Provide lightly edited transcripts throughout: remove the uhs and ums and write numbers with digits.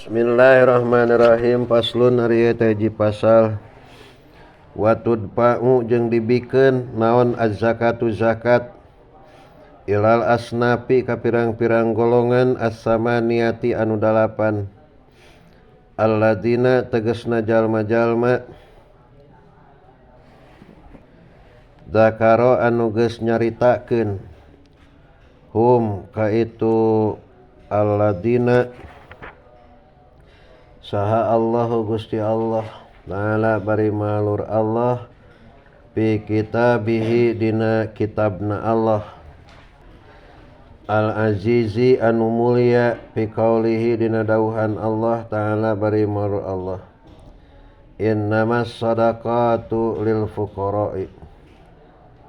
Bismillahirrahmanirrahim. Paslun ari eta hiji pasal watud pa'u jeung dibikeun naon az-zakatu zakat ilal asnafi ka pirang-pirang golongan as-samaniyati anu dalapan alladzina tegasna jalma-jalma zakaro anu geus nyaritakeun hum ka itu alladzina saha Allahu Gusti Allah ta'ala bari malur Allah fi kitabihi dina kitabna Allah al-azizi anu mulia fi qaulihi dina dauhan Allah ta'ala bari malur Allah innamas sadaqatu lil fuqara'i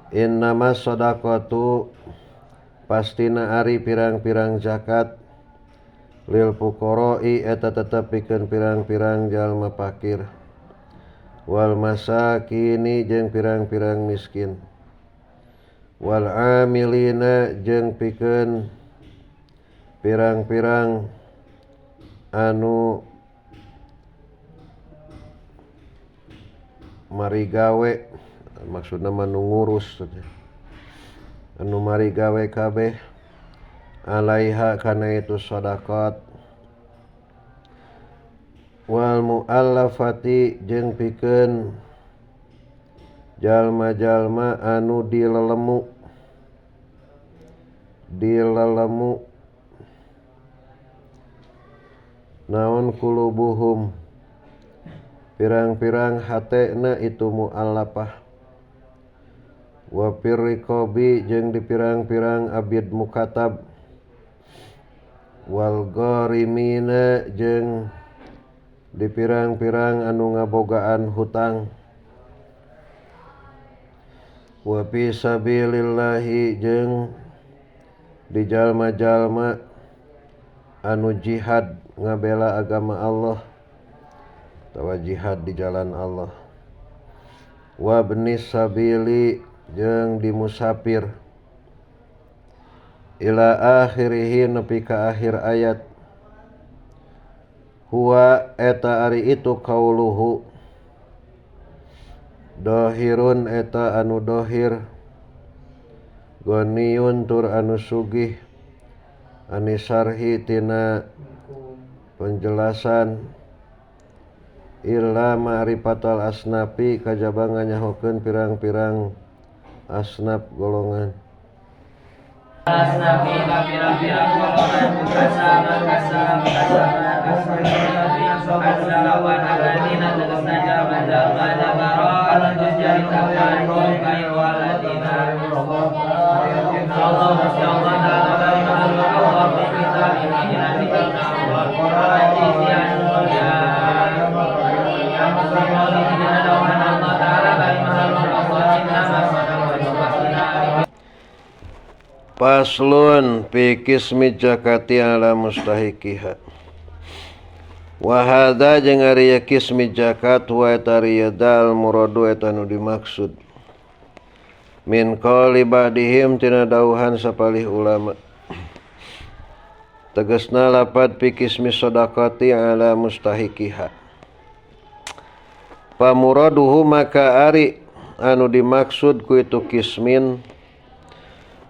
innamas sadaqatu pastina ari pirang-pirang zakat lil fuqara'i eta tetep pikeun pirang-pirang jalma fakir wal masakini jeung pirang-pirang miskin wal amilina jeung pikeun pirang-pirang anu mari gawe maksudna anu ngurus anu mari gawe kabeh alaiha kana itu sadaqat wal muallafati jeung pikeun jalma-jalma anu dilelemu naon kulubuhum pirang-pirang hatena itu muallafah wa firriqabi jeung di pirang-pirang abid mukatab wal gharimina jeung di pirang-pirang anu ngabogaan hutang wa fi sabilillahi jeung di jalma-jalma anu jihad ngabela agama Allah atawa jihad di jalan Allah wa ibnis sabili jeung di musafir ila akhirih nepi ka akhir ayat huwa eta ari itu qauluhu dohirun eta anu dohir ghaniyun tur anu sugih anisarhi tina penjelasan illa ma'rifatal asnafi kajaba nganyahokeun pirang-pirang asnaf golongan asnafi pirang-pirang golongan kasam asalawan aladina tegasna jalma-jalma jabaro anu juz jaritakan kayu waladina Allah Gusti Allah ta'ala bari malur Allah fi kitabihi dina kitabna Allah al-azizi anu mulia fi qaulihi dina dauhan Allah ta'ala bari malur Allah innama sadaqatu pastina Paslun fi qismi zakati ala mustahiqiha wa hadza jeung ari qismi zakat wa tariya dal muradu eta nu dimaksud min qauli ba'dihim tina dauhan sapalih ulama tegasna lapad fi qismi sadaqati ala mustahiqiha pamuraduhu maka ari anu dimaksud ku itu qismin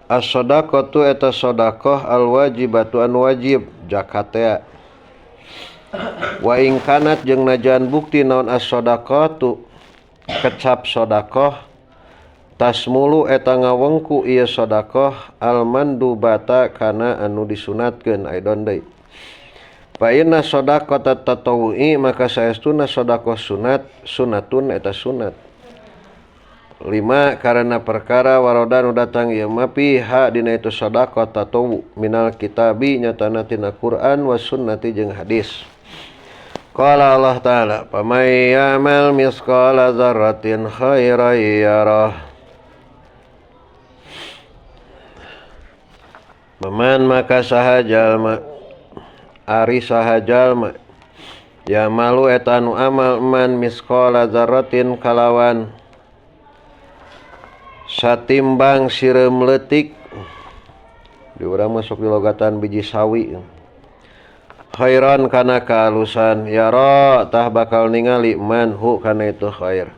as-sadaqatu eta sadaqah al-wajibatu an wajib zakat teh wa in kanat jeung najan bukti naon as-sadaqatu kecap sadaqah tasmulu eta ngawengku ieu sadaqah al-mandubata kana anu disunatkeun aidon deui fa inna sadaqata tatawu'i maka saestuna sadaqah sunatun eta sunat lima karena perkara waroda nu datang ieu mah piha dina itu sadaqah tatawu minal kitabi nyatana tina Quran was sunnati jeung hadis qala Allah ta'ala pamay ya'mal misqala dzarratin khairan yarah paman maka saha jalma ari saha jalma ya malu eta anu amal man misqala dzarratin kalawan satimbang sireum leutik di urang masuk di logatan biji sawi khairan kana kaalusan yara tah bakal ningali man hu kana itu khair.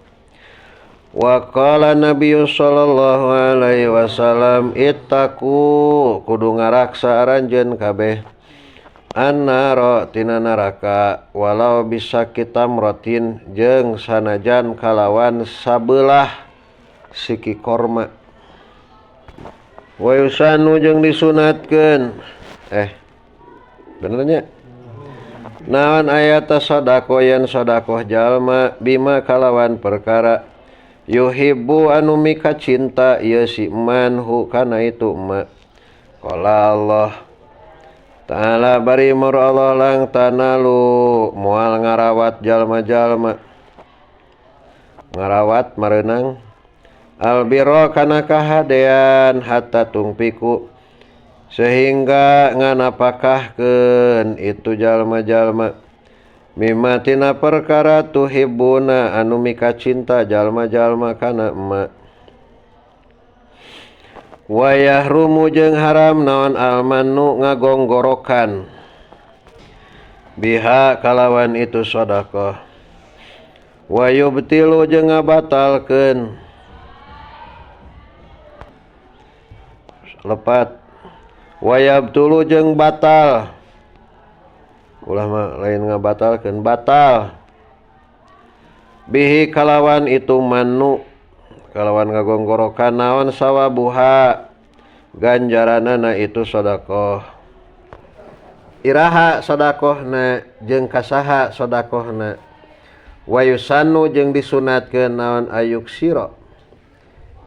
Wa qala Nabi sallallahu alaihi wasallam ittaqu kudu ngaraksa aranjeun kabeh annara tina neraka walau bisa kita merotin jeung sanajan kalawan sabelah siki korma. Wa yusanu jeung disunatkeun benernya naon ayata sadaqah yan sadaqah jalma bima kalawan perkara yuhibbu anu mika cinta ieu si man hu kana itu ma. Qala Allah ta'ala bari mur Allah lang tanalu moal ngarawat jalma-jalma ngarawat mareunang albiro kana kahadean hatta tungpiku sehingga nganapakahkeun itu jalma-jalma mimma tina perkara tuhibbuna anu mika cinta jalma-jalma kana emma. Wa yahrumu jeung haram naon almanu ngagonggorokan biha kalawan itu sedekah. Wa yubtilu jeung ngabatalkeun lepat. Wa yabtulu jeung batal ulah mah lain ngabatalkeun batal bihi kalawan itu manu kalawan ngagonggorokan naon sawabuha ganjaranana itu sedekah. Iraha sedekahna jeung kasaha sedekahna. Wa yusannu jeung disunatkeun naon ayuksira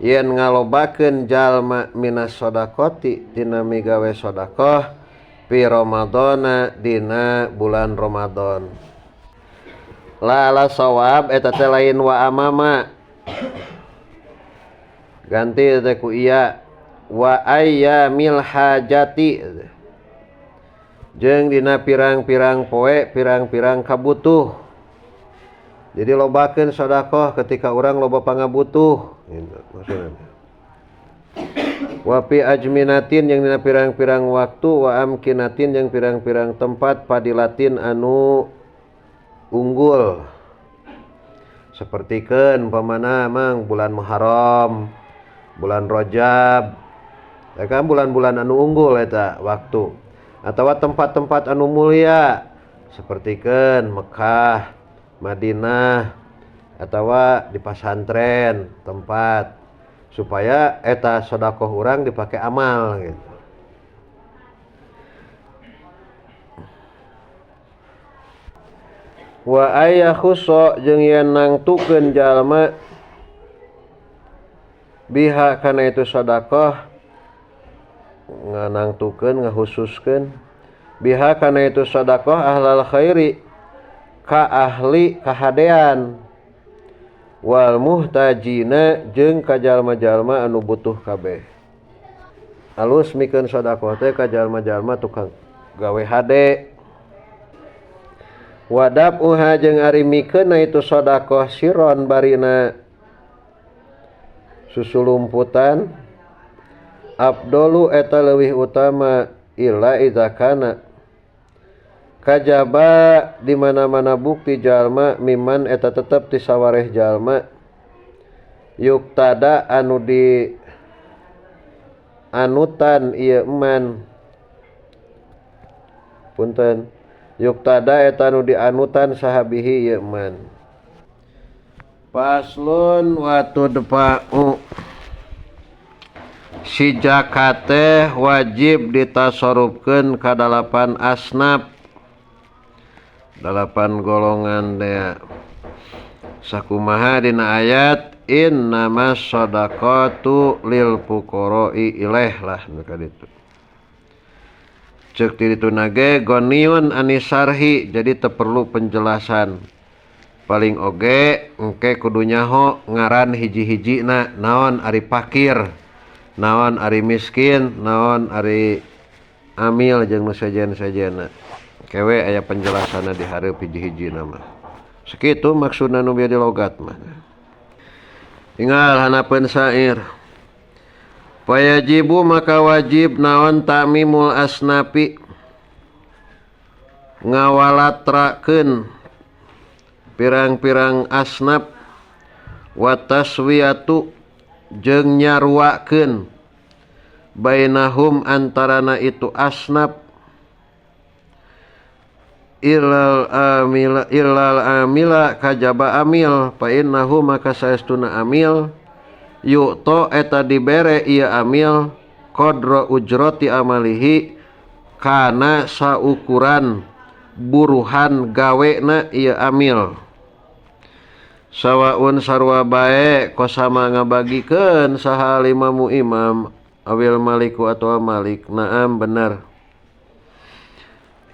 yen ngalobakeun jalma minas sedekati tina migawe sedekah fi ramadana dina bulan Ramadan. La sawab eta teh lain wa amama ganti teh ku iya wa ayyamil hajati jeung dina pirang-pirang poe pirang-pirang kabutuh. Jadi lobakeun sedekah ketika urang loba pangabutuh gitu maksudna. Wa fi ajminatin jeung dina pirang-pirang waktu wa amkinatin jeung pirang-pirang tempat padilatin anu unggul. Sapertikeun umpamana mang bulan Muharram, bulan Rajab, ya kan bulan-bulan anu unggul eta waktu. Atawa tempat-tempat anu mulia sapertikeun Mekah, Madinah, atawa di pasantren tempat supaya eta sedekah urang dipake amal gitu. Wa aya khusso jeung yen nangtukeun jalma biha kana itu sedekah nganangtukeun ngahususkeun biha kana itu sedekah ahlal khairi ka ahli kahadean wal muhtajina jeung ka jalma-jalma anu butuh kabeh. Alus mikeun sedekah teh ka jalma-jalma tukang gawe hade. Wadab uha jeung ari mikeunna itu sedekah siron barina susulumputan afdalu eta leuwih utama illa idza kana kajaba di mana-mana bukti jalma miman eta tetep ti sawareh jalma yuktada anu di anutan ieu eman punten yuktada eta anu di anutan sahabihi ieu eman. Paslun wa tudfa'u si zakat teh wajib ditasarrufkeun ka 8 asnaf 8 golongan teh sakumaha dina ayat innamas shadaqatu lil fuqara'i ilaih lah maka ditu ceuk ti ditu nage goniun anisarhi jadi teu perlu penjelasan paling oge engke kudu nyaho ngaran hiji-hijina naon ari fakir naon ari miskin naon ari amil jeung nu sajen-sajena kewe aya penjelasanna di hareup hiji-hijina mah sakitu maksudna nu bieu di logat mah tinggal hanapeun syair fayajibu maka wajib naon ta'mimul asnafi ngawalatrakeun pirang-pirang asnaf wa taswiyatu jeung nyaruakeun bainahum antarana itu asnaf illal amila kajaba amil fa innahu maka saestuna amil yu'to eta dibere ieu amil qadra ujrati amalihi kana saukuran buruhan gawena ieu amil sawaun sarua bae kosama ngabagikeun saha limamu imam awil maliku atawa malik naam bener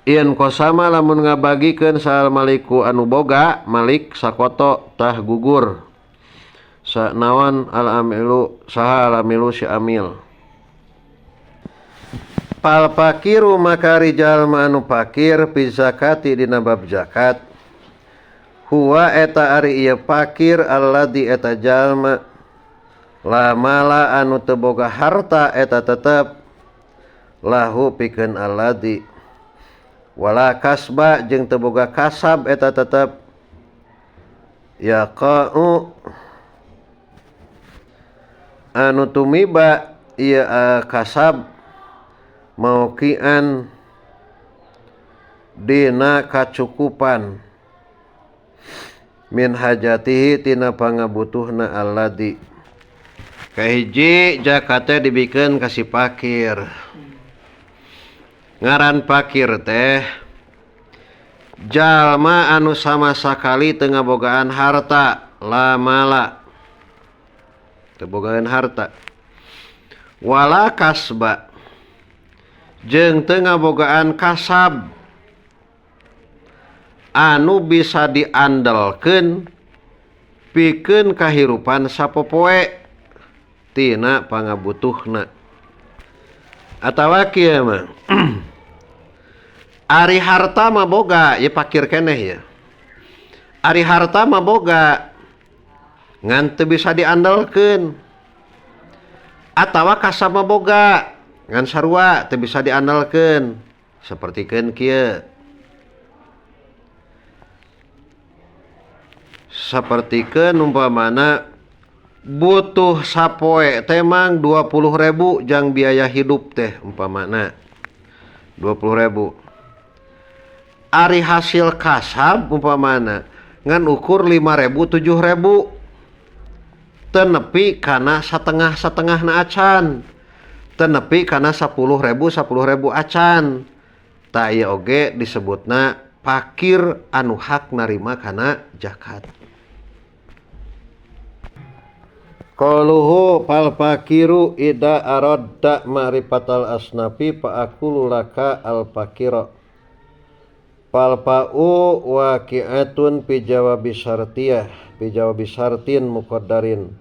yen kosama lamun ngabagikeun saal maliku anu boga malik sakoto tah gugur naon al-amilu saha al-amilu si amil pal pakiru maka rijal anu pakir fi zakati dina bab zakat huwa eta ari ieu pakir alladzi eta jalma la mala anu teu boga harta eta tetep lahu pikeun alladzi wala kasba jeung teu boga kasab eta tetep yaqa'u anu tumiba ieu kasab mauqian dina kacukupan min hajatihi tina pangabutuhna alladzi kahiji zakatnya dibikeun ka si pakir ngaran pakir teh jalma anu sama sakali teu ngabogaan harta la mala teu bogaan harta wala kasba jeung teu ngabogaan kasab anu bisa diandalkeun pikeun kahirupan sapopoe tina pangabutuhna atawa kieu mah ari harta mah boga ya pakir keneh ya ari harta mah boga ngan teu bisa diandalkeun atawa kasab mah boga ngan sarua teu bisa diandalkeun sapertikeun kieu sapertikeun umpamana butuh sapoe teh mang 20.000 jang biaya hidup teh umpamana 20.000 ari hasil kasab umpamana ngan ukur 5.000 7.000 teu nepi kana satengah na acan teu nepi kana 10.000 acan ta ieu oge disebutna fakir anu hak narima kana zakat qaluhu fal fakiru ida aradda ma'rifatal asnafi fa aqulu laka al fakira fal fa'u waqi'atun fi jawabi syartiyah fi jawabi syartin muqaddarin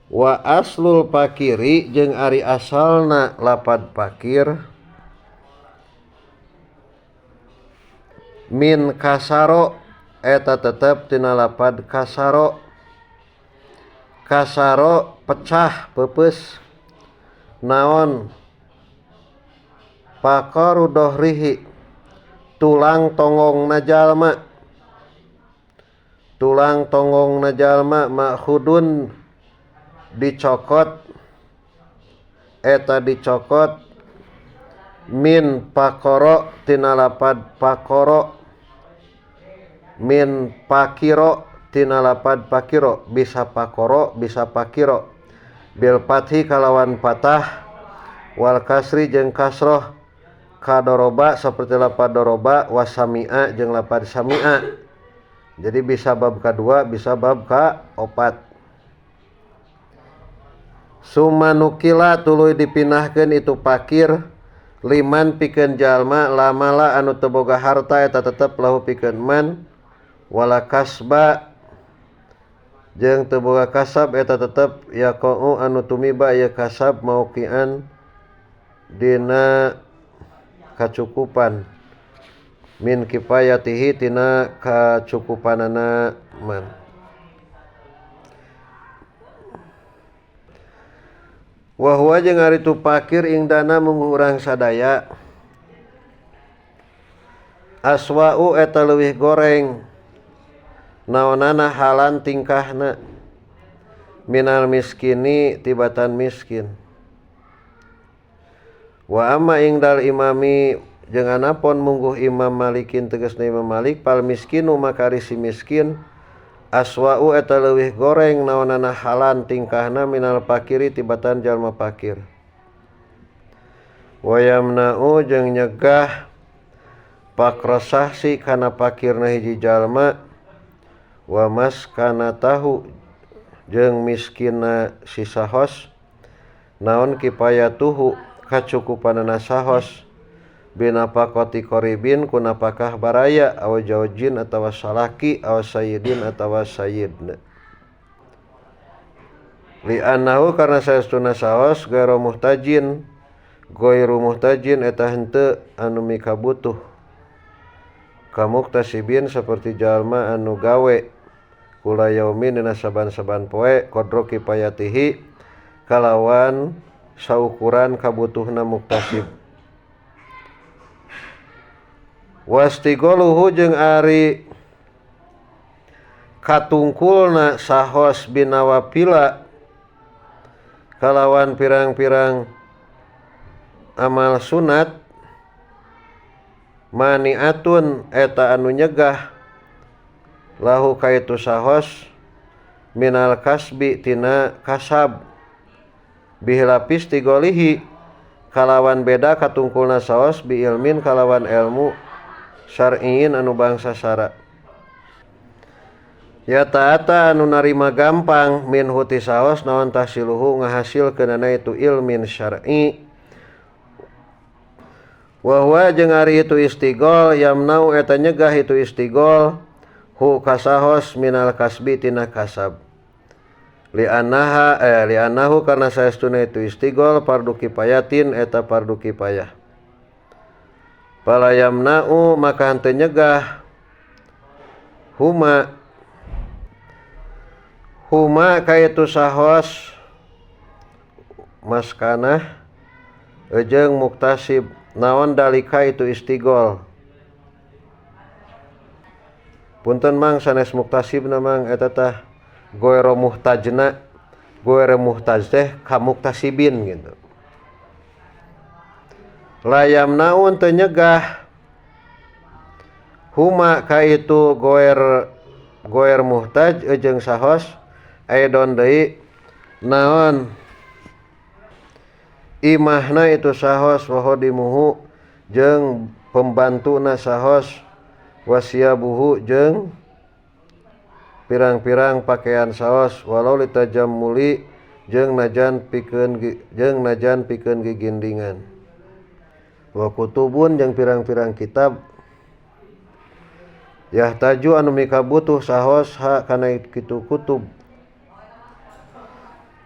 wa aslul fakiri jeung ari asalna lapad fakir min kasaro eta tetep tina lapad kasaro kasaro pecah peupeus naon faqaru dohrihi tulang tonggongna jalma makhudun dicokot eta dicokot min pakoro tina lapad pakoro min pakiro tina lapad pakiro bisa pakoro bisa pakiro bil fathi kalawan patah wal kasri jeung kasroh kadoroba seperti lapad doroba wasami'a jeung lapad sami'a jadi bisa bab kedua bisa bab kaopat sumanukila tuluy dipinahkeun itu pakir liman pikeun jalma lamala anu teu boga harta eta tetep lahu pikeun man wala kasba jeung teu boga kasab eta tetep yaqau anu tumiba ieu kasab mauqian dina kacukupan min kifayatihi tina kacukupanana man wa huwa jeung ari tu fakir ingdana munggu urang sadaya aswa'u eta leuwih goreng naonana halan tingkahna minal miskini tibatan miskin. Wa amma ingdal imami jeung anapun mungguh Imam Malikin tegasna Imam Malik pal miskinu maka ari si miskin aswa'u eta leuwih goreng naonana halan tingkahna minal pakiri tibatan jalma pakir. Wa yamna'u jeung nyegah pakrasahsi kana pakirna hiji jalma wa maskanatahu jeung miskinna si sahos naon kifayatuhu kacukupanana sahos binapakoti koribin ku napakah baraya aw jaujin atawa salaki aw sayyidin atawa sayyidna li annahu karna saestuna sahos gairu muhtajin eta henteu anu mika butuh kamuktasibin saperti jalma anu gawe kula yaumin dina saban-saban poe qadro kifayatihi kalawan saukuran kabutuhna muktasib. Wastigoluhu jeung ari katungkulna sahos binawapila kalawan pirang-pirang amal sunat maniatun eta anu nyegah lahu kaitu sahos minal kasbi tina kasab bihilapis tigolihi kalawan beda katungkulna saos bi ilmin kalawan ilmu syar'iin anu bangsa syara ya ta'ata anu narima gampang min huti saos naon tahsiluhu ngahasilkeunana itu ilmin syar'i wa huwa jeung ari itu istigol yamnau eta nyegah itu istigol hu kasahos minal kasbi tina kasab li'annahu karna saestuna itu istigol fardu kifayatin eta fardu kifayah pala yamna'u maka henteu nyegah huma kaitu sahos maskanah jeung muktasib naon dalika itu istigol punten mang sanes muktasibna mang eta tah goero muhtajna goero muhtaj teh kamuktasibin gitu layam naun teu nyegah huma kaitu goer muhtaj jeung sahos aidon deui naon imahna itu sahos wa hodimuhu jeung pembantuna sahos wasiabuhu jeung pirang-pirang pakaian saos walau litajammuli jeung najan pikeun gigindingan wa kutubun jeung pirang-pirang kitab yahtaju anu mika butuh sahos ha kana kitu kutub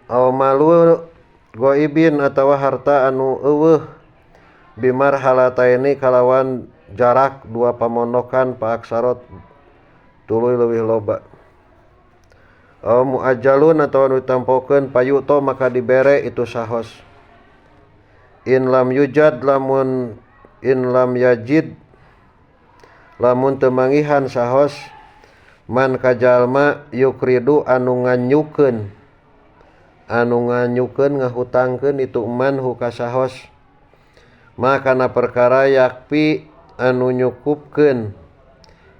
aw malu goibin atawa harta anu eueuh bimarhalataini kalawan jarak dua pamondokan pa aksarot tuluy leuwih loba mu'ajjalun atau anu ditampokeun payuto maka dibere itu sahos in lam yajid lamun teu mangihan sahos man kajalma yukridu anu nganyukeun ngahutangkeun itu man hu ka sahos maka na perkara yakpi anu nyukupkeun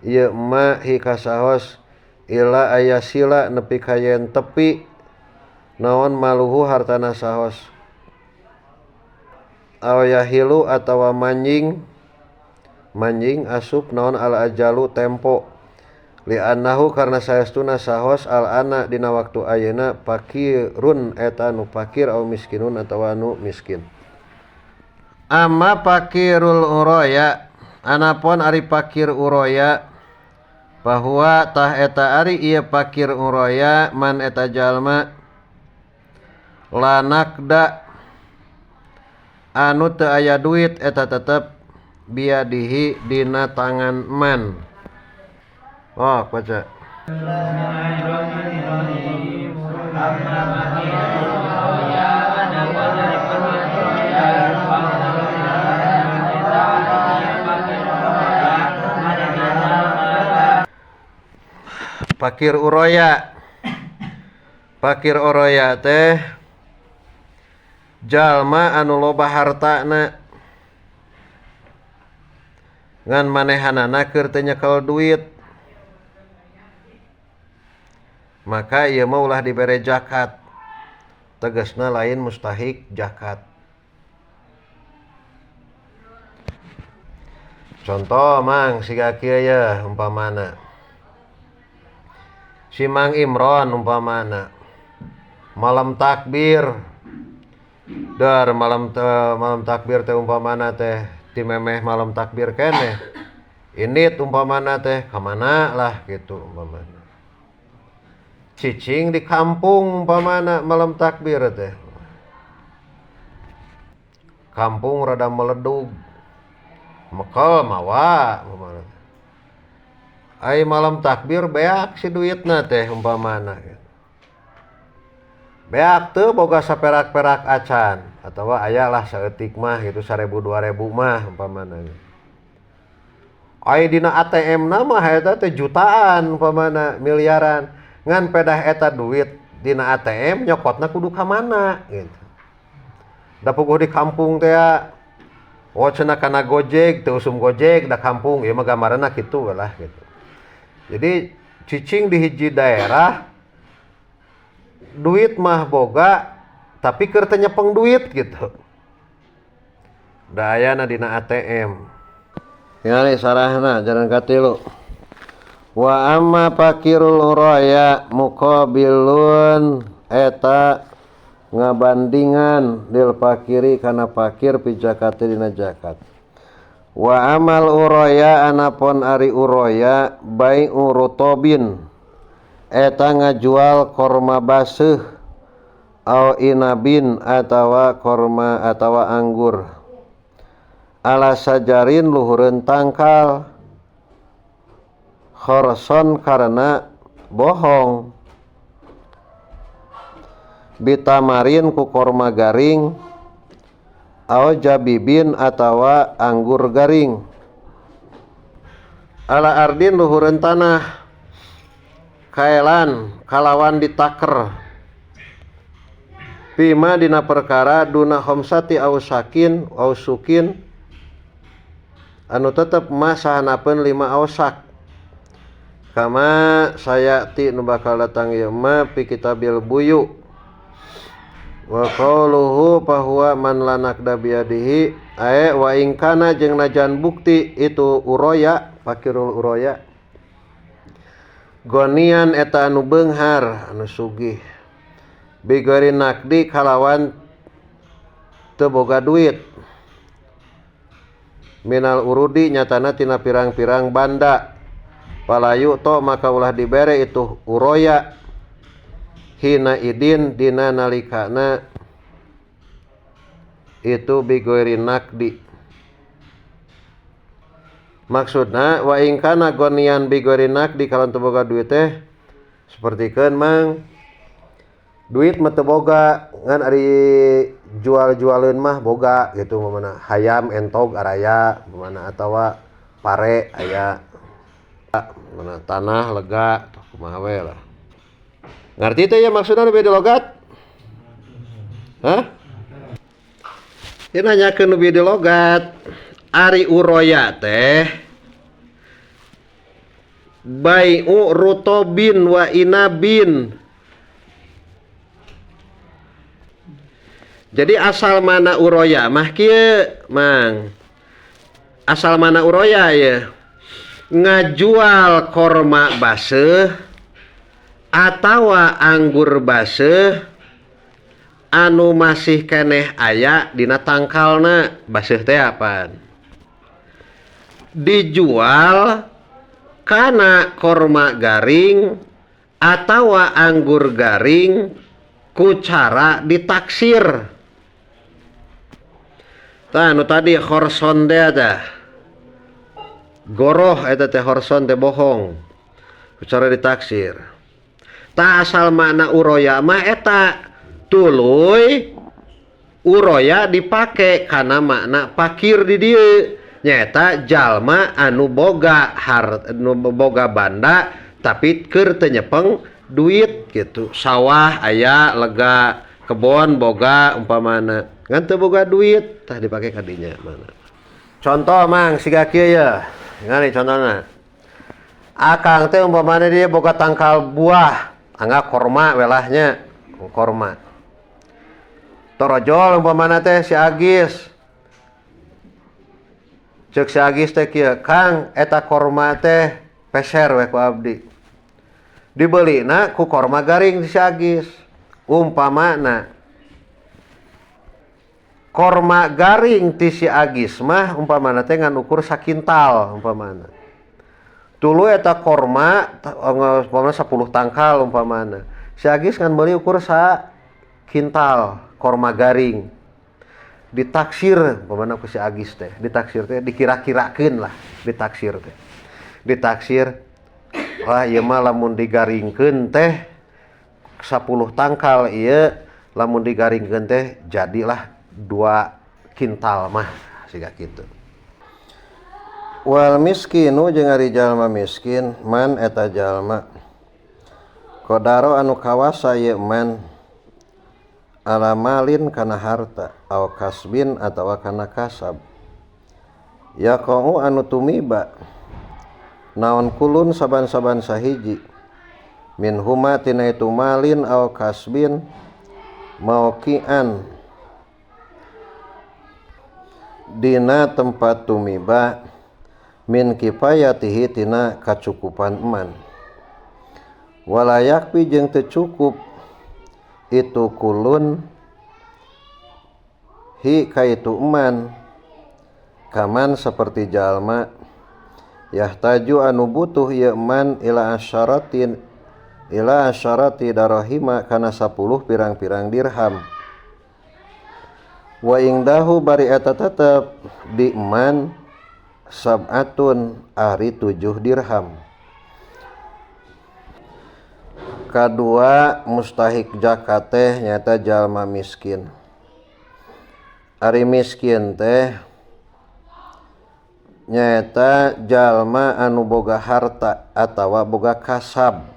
ieu ma hi ka sahos ila ayasila nepi ka yen tepi naon maluhu hartana sahos aw yahilu atawa manjing asup naon al ajalu tempo li annahu karna saestuna sahos al ana dina waktu ayeuna pakirun eta nu pakir aw miskinun atawa nu miskin amma pakirul uraya anapun ari pakir uraya bahwa tah eta ari ieu pakir uraya man eta jalma lanakda anu teu aya duit eta tetep biadihi dina tangan man. Baca. Fakir uroya. Fakir uroya teh jalma anu loba hartana ngan manehanana keur teu nyekel duit, maka ieu mah ulah dibere zakat. Tegasna lain mustahik zakat. Contoh mang siga kieu ya umpamana si Mang Imron umpamana malam takbir dar malam takbir teh umpamana teh ti memeh malam takbir keneh indit umpamana teh kamana lah gitu umpamana cicing di kampung umpamana malam takbir teh kampung rada meledug mekal mawa umpamana ai malam takbir beak si duitna teh umpamana beak teu boga saperak-perak acan atawa aya lah saeutik mah gitu 1000 2000 mah umpamana ai dina ATM na mah eta teh jutaan umpamana miliaran ngan pedah eta duit dina ATM nyokotna kudu ka mana gitu da puguh di kampung teh cenah kana Gojek teu usum Gojek da kampung ieu mah gambaranna kitu lah gitu. Jadi cicing di hiji daerah duit mah boga tapi keur teu nyepeng duit gitu. Da ayana dina ATM. Ningali sarahna jaran katilu. Wa amma fakirul uraya muqabilun eta ngabandingan lil fakiri kana fakir pi zakati dina zakat. Wa amal uraya anapun ari uraya bai'u rutobin eta ngajual korma baseuh au inabin atawa korma atawa anggur ala sajarin luhureun tangkal khorson karena bohong bitamarin ku korma garing au jabibin atawa anggur garing ala ardin luhureun tanah kaelan kalawan ditaker pima dina perkara duna khamsati ausakin ausukin anu tetep mah sahanapeun 5 ausak kama sayati nu bakal datang ieu mah fi kitabil buyu wa qauluhu fahuwa man lanakda biadihi ae wa ingkana jeung najan bukti itu uroya fakirul uroya gonian eta anu beunghar anu sugih bigari nakdi kalawan teu boga duit minal urudi nyatana tina pirang-pirang banda palayu to maka ulah dibere itu uroya hina idin dina nalikana itu bigoiri nakdi maksudna wa ingkana gonian bigoiri nakdi kalau teu boga duit teh sapertikeun mang duit mah teu boga ngan ari jual-jualeun mah boga gitu mana hayam entog araya mana atawa pare aya mana tanah lega kumaha we lah. Ngarti teh ya maksudna nu beda logat? Hah? Ieu nanyakeun nu beda logat. Ari uroya teh bai'u rutobin wa inabin. Jadi asal mana uroya mah kieu, Mang. Asal mana uroya ya? Ngajual korma baseuh atawa anggur baseuh anu masih keneh aya dina tangkalna. Baseuh teh apaan? Dijual kana korma garing atawa anggur garing ku cara ditaksir. Tah anu tadi khorson teh ada goroh eta teh khorson teh bohong ku cara ditaksir. Ta asal makna uroya mah eta tuluy uroya dipake kana makna fakir di dieu nyaeta jalma anu boga anu boga banda tapi keur teu nyepeng duit gitu. Sawah aya lega, kebon boga umpamana ngan teu boga duit tah dipake ka dinya mana. Contoh mang siga kieu ya. Ngali contohna. Akang teh umpamana dia boga tangkal buah, angga korma welahnya, korma. Torojol umpamana teh si Agis. Ceuk si Agis teh kieu, "Kang, eta korma teh peser we ku abdi." Dibelina ku korma garing si Agis. Umpamana korma garing ti si Agis mah umpamana teh ngan ukur sakintal umpamana. Tulu eta korma umpamana 10 tangkal umpamana. Si Agis ngan meuli ukur sakintal korma garing. Ditaksir umpamana ku si Agis teh, ditaksir teh dikira-kirakeun lah, ditaksir teh. Ditaksir wah ieu mah lamun digaringkeun teh 10 tangkal ieu lamun digaringkeun teh jadilah 2 kintal mah siga kitu. Wal miskinu jeung ari jalma miskin man eta jalma qadaro anu kawasa ieu man ala malin kana harta aw kasbin atawa kana kasab yaqau anu tumiba naon kulun saban-saban sahiji min huma tina itu malin aw kasbin mauqian dina tempat tumiba min kifayatihi tina kacukupan eman walayakpi jeung teu cukup itu kulun hi ka itu eman kaman seperti jalma yahtaju anu butuh ieu eman ila asyarati darahima kana 10 pirang-pirang dirham wa ingdahu bari eta tetep di eman sab'atun ari 7 dirham. Kadua mustahik zakat teh nyata jalma miskin. Ari miskin teh nyata jalma anu boga harta atawa boga kasab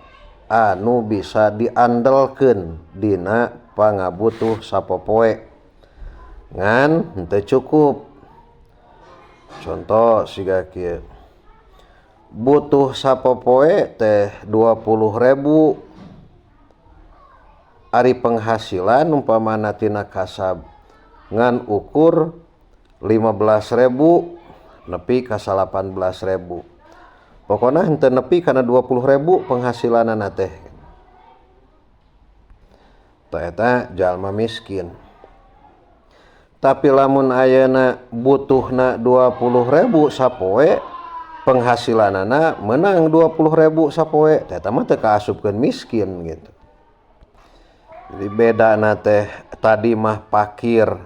anu bisa diandelkeun dina pangabutuh sapopoe ngan henteu cukup. Contoh siga kieu butuh sapopoe teh 20.000 ari penghasilan umpamana tina kasab ngan ukur 15.000 nepi ka 18.000 pokona henteu nepi kana 20.000 penghasilanana teh eta jalma miskin. Tapi lamun ayeuna butuhna 20.000 sapoe penghasilanana menang 20.000 sapoe eta mah teu kaasupkeun miskin gitu. Jadi bedana teh tadi mah fakir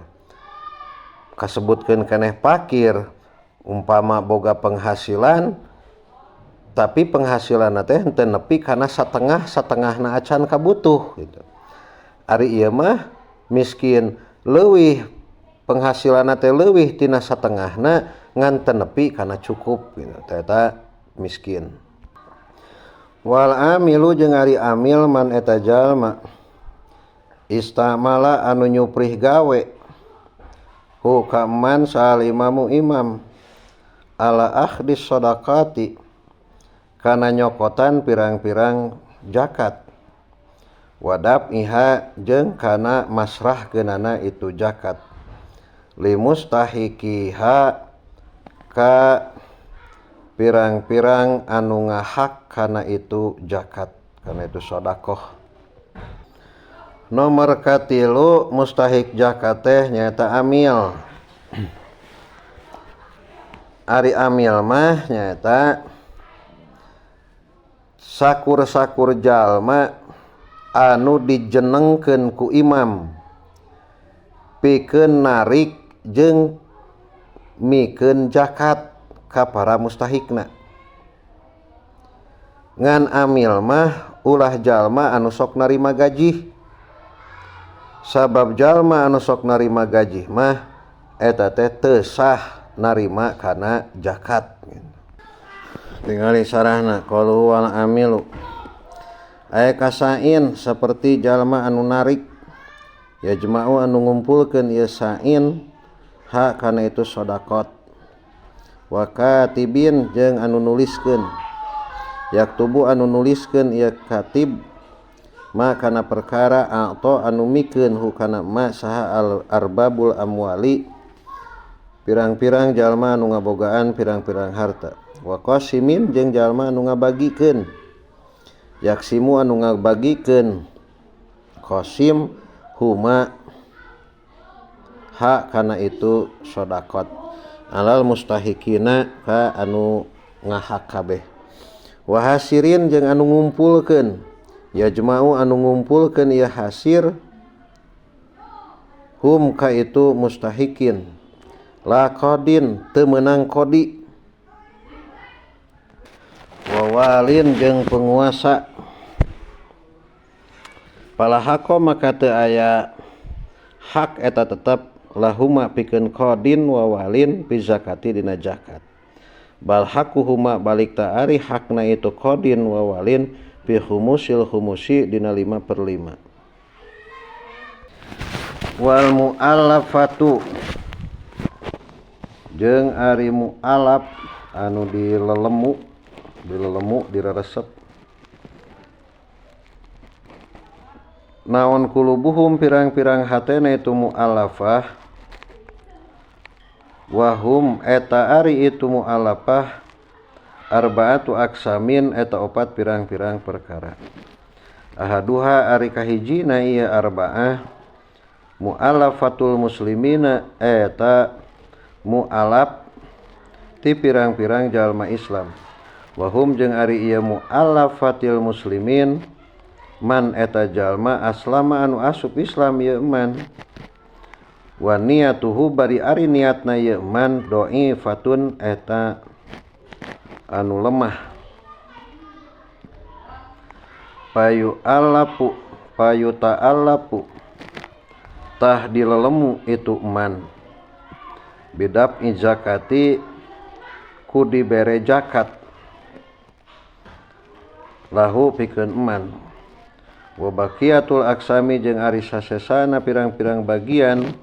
kasebutkeun keneh fakir umpama boga penghasilan tapi penghasilanna teh henteu nepi kana satengahna acan kabutuh gitu. Ari ieu mah miskin leuwih penghasilanna teh leuwih tina satengahna ngan teu nepi kana cukup gitu. Eta miskin. Wal amilu jeung ari amil man eta jalma istamala anu nyuprih gawe hu ka man sal imamu imam ala akhdis shadaqati kana nyokotan pirang-pirang zakat wadab iha jeung kana masrahkeunana itu zakat limustahiqiha ka pirang-pirang anu ngahak kana itu zakat kana itu sedekah. Nomor katilu mustahik zakat teh nyaeta amil. Ari amil mah nyaeta sakur-sakur jalma anu dijenengkeun ku imam pikeun narik jeung mikeun zakat ka para mustahikna. Ngan amil mah ulah jalma anu sok narima gaji. Sabab jalma anu sok narima gaji mah eta teh teu sah narima kana zakat. Tingali sarahna qaluhu wal amilu aya kasain seperti jalma anu narik yajma'u anu ngumpulkeun ieu sain ha kana itu sodakot wa katibin jeung anu nuliskeun yaktubu anu nuliskeun ieu katib ma kana perkara atau anu mikeun hukana ma saha al arbabul amwali pirang-pirang jalma anu ngabogaan pirang-pirang harta wa qasimin jeung jalma anu ngabagikeun yaksimu anu ngabagikeun qasim huma ha kana itu sodakot alal mustahikina ka anu ngahak kabeh wa hasirin jeung anu ngumpulkeun yajma'u anu ngumpulkeun ieu hasir hum ka itu mustahikin la qadin teu meunang qadi wa walin jeung penguasa palahako maka teu aya hak eta tetep lahuma pikeun qadin wa walin fi zakati dina zakat bal hakuhuma balik ta ari hakna itu qadin wa walin fi humusil humusi dina 5/5 wal muallafatu jeung ari mualaf anu dilelemu direresep naon kulubuhum pirang-pirang hatena itu muallafah wahum eta ari itu muallafah arba'atu aksamin eta 4 pirang-pirang perkara ahaduha ari kahijina ieu arba'ah muallafatul muslimina eta mualaf ti pirang-pirang jalma Islam wahum jeung ari ieu muallafatil muslimin man eta jalma aslama anu asup Islam ieu man wa niyatuhu bari ari niatna ieu man dha'ifatun eta anu lemah payu ta'allapu tah dilelemu itu man bidab zakati ku dibere zakat lahu pikeun man wa baqiyatul aksami jeung ari sasesana pirang-pirang bagian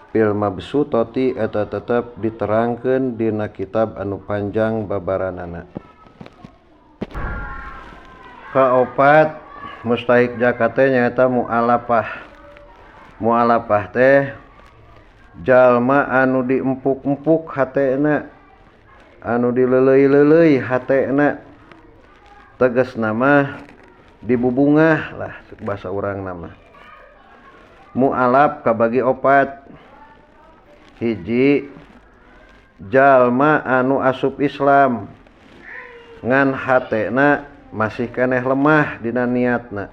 fil mabsutati eta tetep diterangkeun dina kitab anu panjang babaranana kaopat mustahik zakat teh nyaeta mualafah teh jalma anu diempuk-empuk hatena anu dileleuy-leleuy hatena tegasna mah dibubungah lah bahasa urang nama mualaf kabagi 4 hiji jalma anu asup Islam ngan hatena masih keneh lemah dina niatna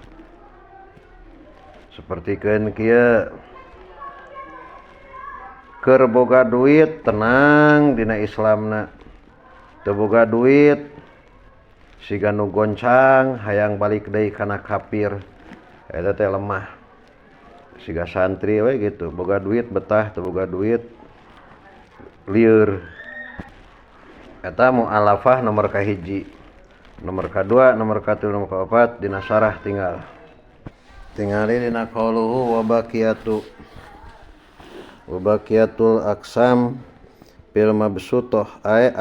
sapertikeun kieu keur boga duit tenang dina Islamna teu boga duit siga nu goncang hayang balik deui kana kafir eta teh lemah siga santri we gitu boga duit betah teu boga duit lieur eta mualafah nomor kahiji nomor kadua nomor katilu nomor kaopat dina sarah tingali dina qauluhu wa baqiyatul aqsam fil mabsutah ay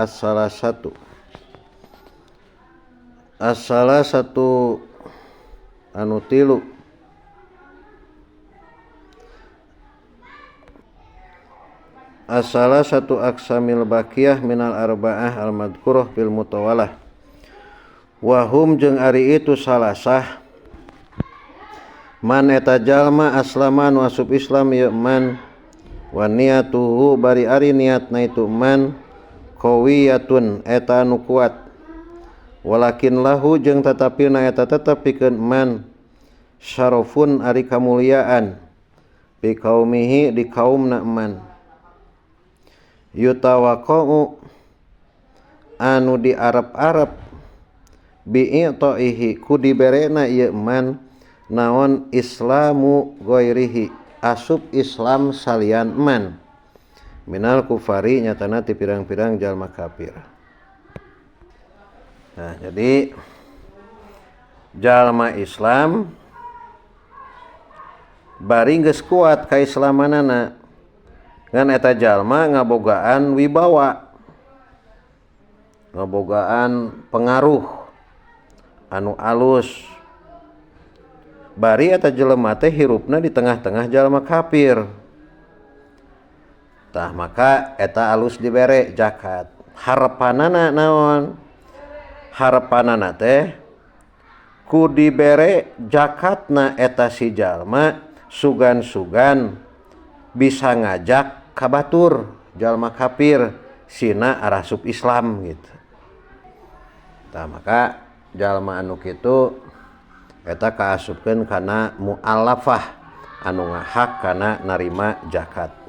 as-salasatu anu tilu as-salasatu aqsamil baqiyah minal arba'ah al-madhkurah fil mutawalah wahum jeung ari itu salasah man eta jalma aslama nu asup Islam ieu man wa niyatuhu bari ari niatna itu man qawiyatun eta anu kuat walakin lahu jeung tatapina eta tetep pikeun man syarafun ari kamuliaan bi qaumihi di kaumna man yutawaqa'u anu diarep-arep bi'itaihi ku diberena ieu man naon islamu ghairihi asup Islam salian man minal kufari nyatana ti pirang-pirang jalma kafir Nah, jadi jalma Islam bari geus kuat kaislamanana ngan eta jalma ngabogaan wibawa, ngabogaan pengaruh anu alus. Bari eta jelema teh hirupna di tengah-tengah jalma kafir. Tah maka eta alus dibere zakat. Harepanana naon? Harepanana teh ku dibere zakatna eta si jalma sugan-sugan bisa ngajak ka batur jalma kafir sina arasup Islam gitu. Tah maka jalma anu kitu eta kaasupkeun kana mu'allafah anu ngahak kana narima zakat.